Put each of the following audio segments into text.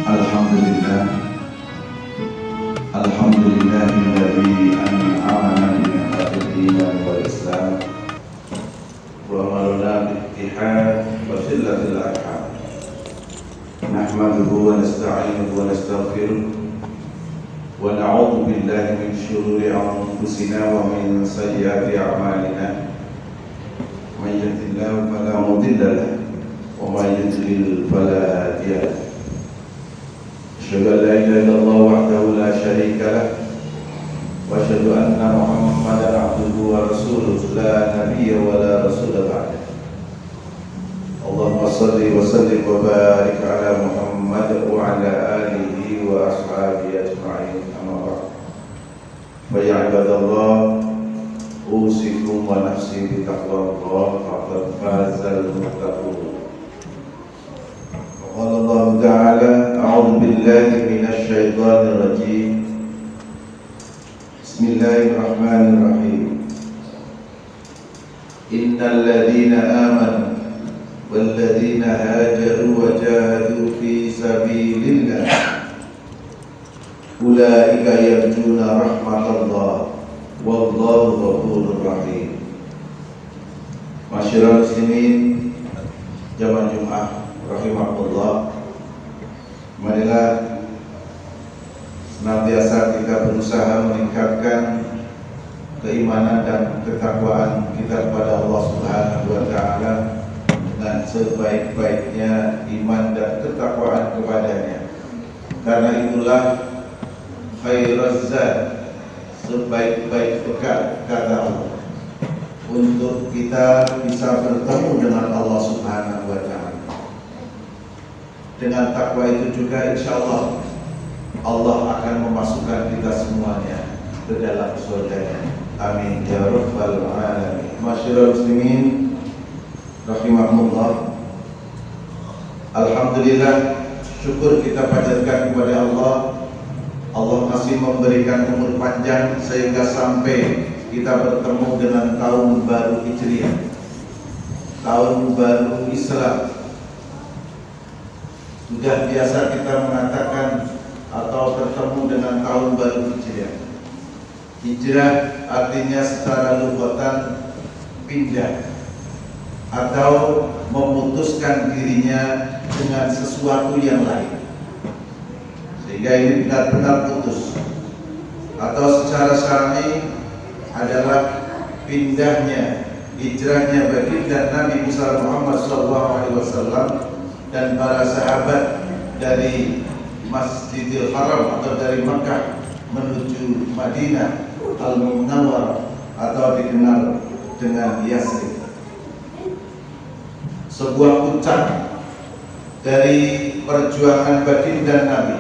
Alhamdulillah, alhamdulillahilladzi an'amana bi ni'matil iman wal islam wa amarna bil ittihad wa silatil arham. Nahmaduhu wa nasta'inuhu wa nastaghfiruh wa na'udzu billahi min shururi anfusina wa min sayyiati a'malina. May yahdihillahu fala mudilla lahu wa may yudlil fala hadiya lahu. أشهد أن لا إله إلا الله وحده لا شريك له وأشهد أن محمدا عبده ورسوله لا نبي ولا رسول بعده. اللهم صل وسلم وبارك على محمد وعلى آله وأصحابه أجمعين. أما بعد، فيا عباد الله، أوصيكم ونفسي بتقوى الله فقد فاز المتقون. قال الله تعالى: أعوذ بالله من الشيطان الرجيم. بسم الله الرحمن الرحيم. إن الذين آمنوا والذين هاجروا وجاهدوا في سبيل الله أولئك يرجون رحمة الله والله غفور رحيم. Masyarakat muslimin jamaah Jumat rahimahullah, marilah senantiasa kita berusaha meningkatkan keimanan dan ketakwaan kita kepada Allah Subhanahu wa taala dengan sebaik-baiknya iman dan ketakwaan kepadanya. Karena itulah khairaz zad, sebaik-baik bekal kata Allah untuk kita bisa bertemu dengan Allah Subhanahu wa taala. Dengan takwa itu juga insyaallah Allah akan memasukkan kita semuanya ke dalam surganya. Amin ya rabbal alamin. Masyaallah muslimin rahimahumullah. Alhamdulillah, syukur kita panjatkan kepada Allah. Allah masih memberikan umur panjang sehingga sampai kita bertemu dengan tahun baru Hijriah, tahun baru Islam. Sudah biasa kita mengatakan atau bertemu dengan tahun baru Hijriah. Hijrah artinya secara lughatan pindah atau memutuskan dirinya dengan sesuatu yang lain, sehingga ini benar-benar putus. Atau secara syar'i adalah pindahnya, hijrahnya baginda Nabi Muhammad SAW dan para sahabat dari Masjidil Haram atau dari Makkah menuju Madinah Al-Munawwarah atau dikenal dengan Yasrib. Sebuah puncak dari perjuangan baginda Nabi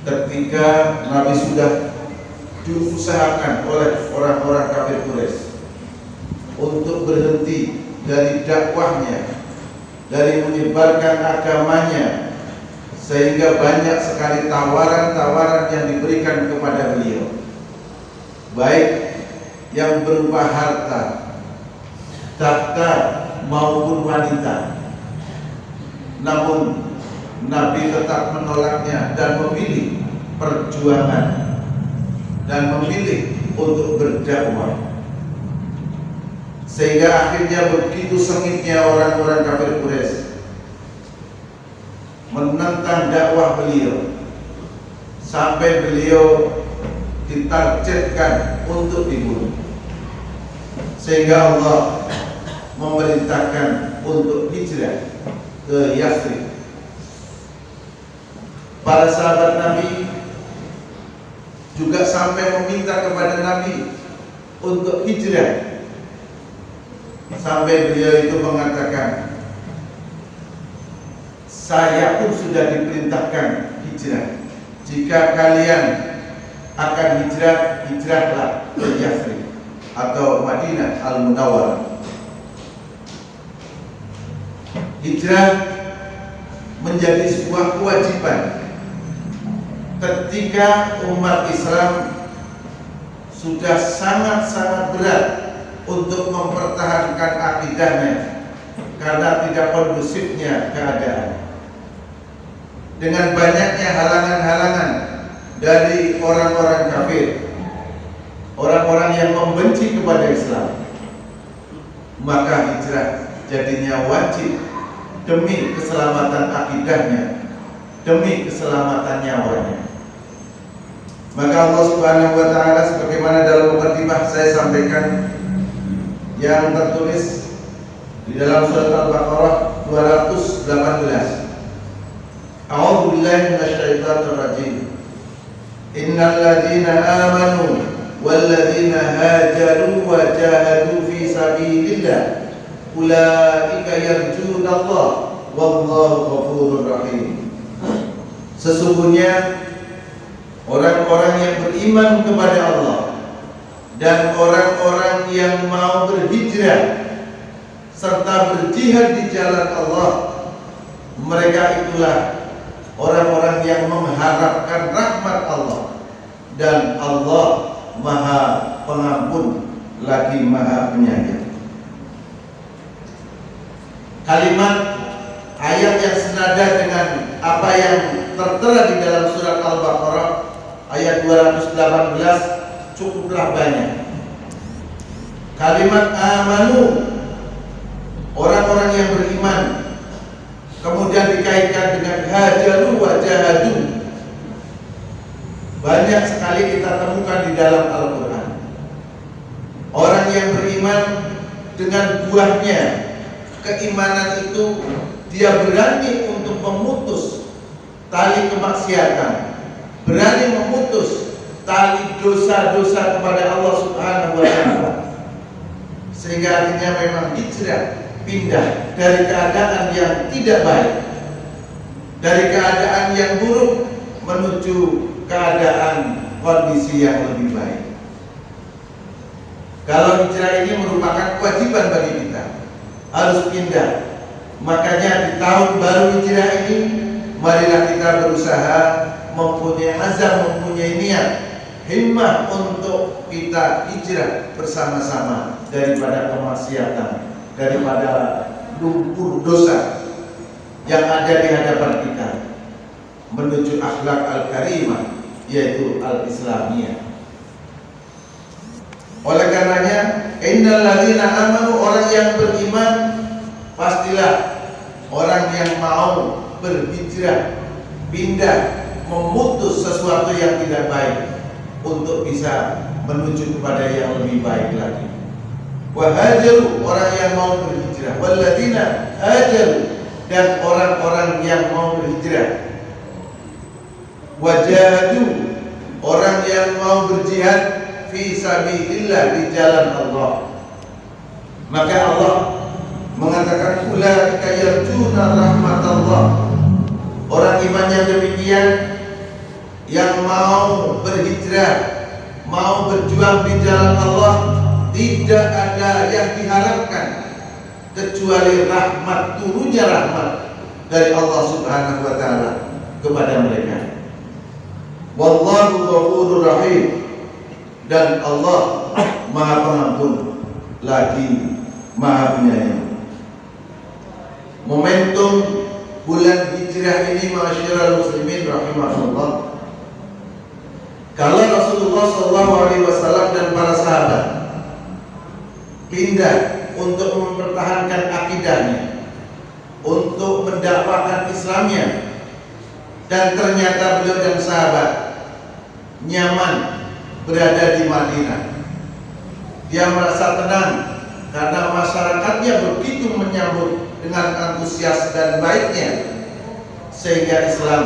ketika Nabi sudah diusahakan oleh orang-orang kafir Quraisy untuk berhenti dari dakwahnya, dari menyebarkan agamanya, sehingga banyak sekali tawaran-tawaran yang diberikan kepada beliau, baik yang berupa harta, tahta maupun wanita. Namun Nabi tetap menolaknya dan memilih perjuangan dan memilih untuk berdakwah. Sehingga akhirnya begitu sengitnya orang-orang kafir Quraisy menentang dakwah beliau, sampai beliau ditargetkan untuk dibunuh. Sehingga Allah memerintahkan untuk hijrah ke Yasrib. Para sahabat Nabi juga sampai meminta kepada Nabi untuk hijrah, sampai beliau itu mengatakan, saya pun sudah diperintahkan hijrah. Jika kalian akan hijrah, hijrahlah ke Yasrib atau Madinah Al-Munawwarah. Hijrah menjadi sebuah kewajiban ketika umat Islam sudah sangat-sangat berat untuk mempertahankan akidahnya karena tidak kondusifnya keadaan. dengan banyaknya halangan-halangan dari orang-orang kafir, orang-orang yang membenci kepada Islam, maka hijrah jadinya wajib demi keselamatan akidahnya, demi keselamatan nyawanya. Maka Allah Subhanahu wa taala sebagaimana dalam mukadimah saya sampaikan yang tertulis di dalam surat Al-Baqarah 218. A'udzu billahi minasyaitonir rajim. Innal ladzina amanu wal ladzina hajaru wa jahadu fi sabilillah ulaika yarjunallah wallahu ghafurur rahim. Sesungguhnya orang-orang yang beriman kepada Allah dan orang-orang yang mau berhijrah serta berjihad di jalan Allah, mereka itulah orang-orang yang mengharapkan rahmat Allah, dan Allah Maha Pengampun lagi Maha Penyayang. Kalimat ayat yang senada dengan apa yang tertera di dalam surat Al-Baqarah ayat 218 cukuplah banyak. Kalimat amanu, orang-orang yang beriman, kemudian dikaitkan dengan hajaru wa jahadu. Banyak sekali kita temukan di dalam Al-Quran. Orang yang beriman dengan buahnya keimanan itu, dia berani untuk memutus tali kemaksiatan, berani memutus tali dosa-dosa kepada Allah Subhanahu wa taala. Sehingga artinya memang hijrah, pindah dari keadaan yang tidak baik, dari keadaan yang buruk menuju keadaan kondisi yang lebih baik. Kalau hijrah ini merupakan kewajiban bagi kita, harus pindah. Makanya di tahun baru hijrah ini, marilah kita berusaha, mempunyai azam, mempunyai niat, himmah untuk kita hijrah bersama-sama daripada kemaksiatan, daripada lumpur dosa yang ada di hadapan kita, menuju akhlak al-karimah, yaitu al-islamiyah. Oleh karenanya, innal ladzina amanu, orang yang beriman pastilah orang yang mau berhijrah, pindah, memutus sesuatu yang tidak baik untuk bisa menuju kepada yang lebih baik lagi. Wa hajaru, orang yang mau berhijrah. Walladzina hajaru, dan orang-orang yang mau berhijrah. Wajahadu, orang yang mau berjihad fi sabilillah, di jalan Allah. Maka Allah mengatakan ulaika yarjuna rahmatallah. Orang iman yang demikian, yang mau berhijrah, mau berjuang di jalan Allah, tidak ada yang diharapkan kecuali rahmat, turunnya rahmat dari Allah Subhanahu wa taala kepada mereka. Wallahu ghafurur rahim, dan Allah Maha Pengampun lagi Maha Penyayang. Momentum bulan hijrah ini, ma'asyiral muslimin rahimahullah, kalau Rasulullah SAW dan para sahabat pindah untuk mempertahankan akidahnya, untuk mendakwakan Islamnya, dan ternyata beliau dan sahabat nyaman berada di Madinah. Dia merasa tenang karena masyarakatnya begitu menyambut dengan antusias dan baiknya, sehingga Islam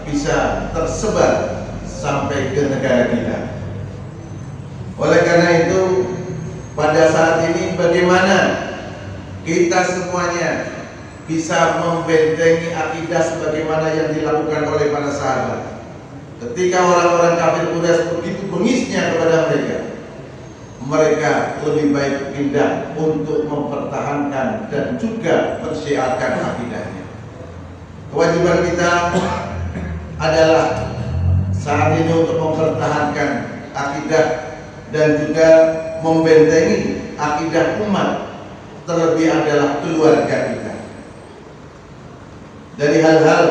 bisa tersebar sampai ke negara kita. Oleh karena itu, pada saat ini bagaimana kita semuanya bisa membentengi akidah sebagaimana yang dilakukan oleh para sahabat. Ketika orang-orang kafir Quraisy begitu bengisnya kepada mereka, mereka lebih baik pindah untuk mempertahankan dan juga mensyiarkan akidahnya. Kewajiban kita adalah saat ini untuk mempertahankan akidah dan juga membentengi akidah umat, terlebih adalah keluarga kita dari hal-hal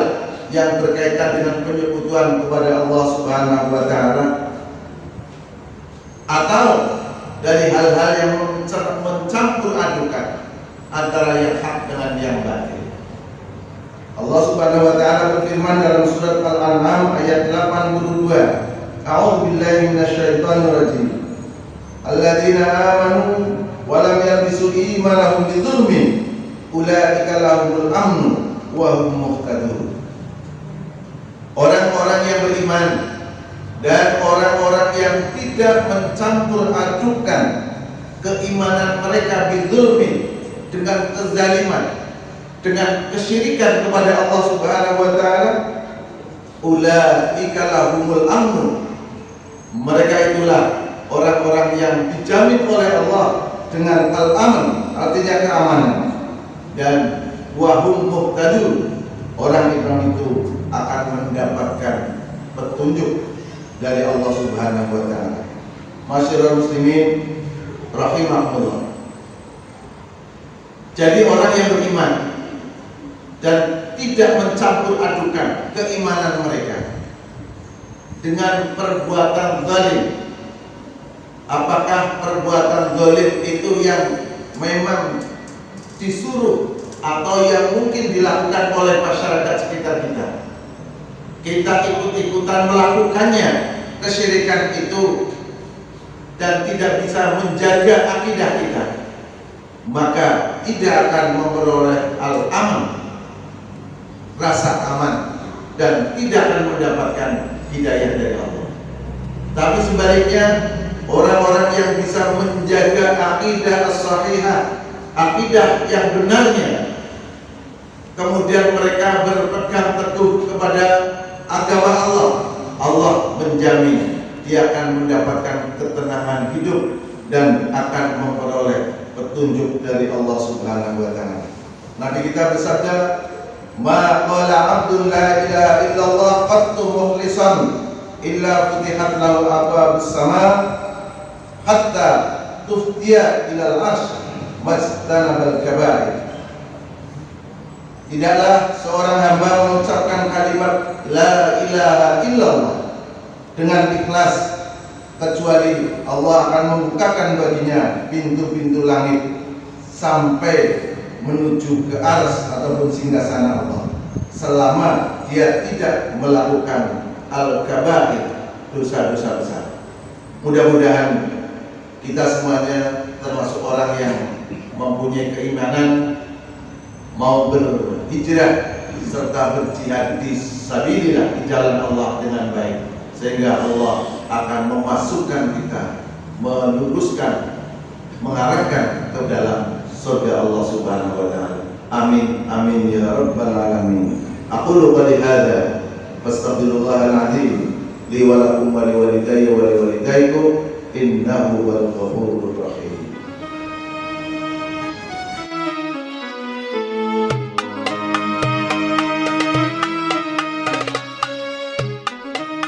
yang berkaitan dengan penyekutuan kepada Allah Subhanahu wa taala, atau dari hal-hal yang mencampur adukan antara yang hak dengan yang batil. Allah Subhanahu wa taala berfirman dalam surat Al-An'am ayat 82, A'udzu billahi minasyaitonir rajim. Alladzina amanu wa lam yalbisu imanahum bidzulmin ulaika lahumul amnu wa hum muhtadun. Orang-orang yang beriman dan orang-orang yang tidak mencampur adukan keimanan mereka bidzulmin, dengan kezaliman, dengan kesyirikan kepada Allah Subhanahu wa taala, ulaika lahumul amnu, mereka itulah orang-orang yang dijamin oleh Allah dengan al-aman, artinya keamanan, dan wahum muhtadun, orang itu akan mendapatkan petunjuk dari Allah Subhanahu wa taala. Masyarul muslimin rahimahullah. Jadi orang yang beriman dan tidak mencampur adukan keimanan mereka dengan perbuatan zalim. Apakah perbuatan zalim itu yang memang disuruh atau yang mungkin dilakukan oleh masyarakat sekitar kita? Kita ikut-ikutan melakukannya, kesyirikan itu, dan tidak bisa menjaga akidah kita, maka tidak akan memperoleh al-aman, rasa aman, dan tidak akan mendapatkan hidayah dari Allah. Tapi sebaliknya, orang-orang yang bisa menjaga akidah as-sahihah, akidah yang benarnya, kemudian mereka berpegang teguh kepada agama Allah, Allah menjamin dia akan mendapatkan ketenangan hidup dan akan memperoleh petunjuk dari Allah Subhanahu wa taala. Nabi kita bersabda, "Ma qala 'abdun la ilaha illallah qattu mukhlishan illa futihat lahu abwabus sama hatta tuftiya ilal arsy majtanabal kaba'ir." Tidaklah seorang hamba mengucapkan kalimat la ilaha illallah dengan ikhlas kecuali Allah akan membukakan baginya pintu-pintu langit sampai menuju ke arsy ataupun singgasana Allah, selama dia tidak melakukan al-kaba'ir, dosa-dosa besar. Mudah-mudahan kita semuanya termasuk orang yang mempunyai keimanan, mau berhijrah serta berjihad di sabilillah, di jalan Allah dengan baik, sehingga Allah akan memasukkan kita, meluruskan, mengarahkan ke dalam surga Allah Subhanahu wa taala. Amin amin ya rabbal alamin. Aqulu qouli hadza fastaghfirullahal azim li wa lakum wa liwalidayya wa liwalidaykum innahu wal ghafurur rahim.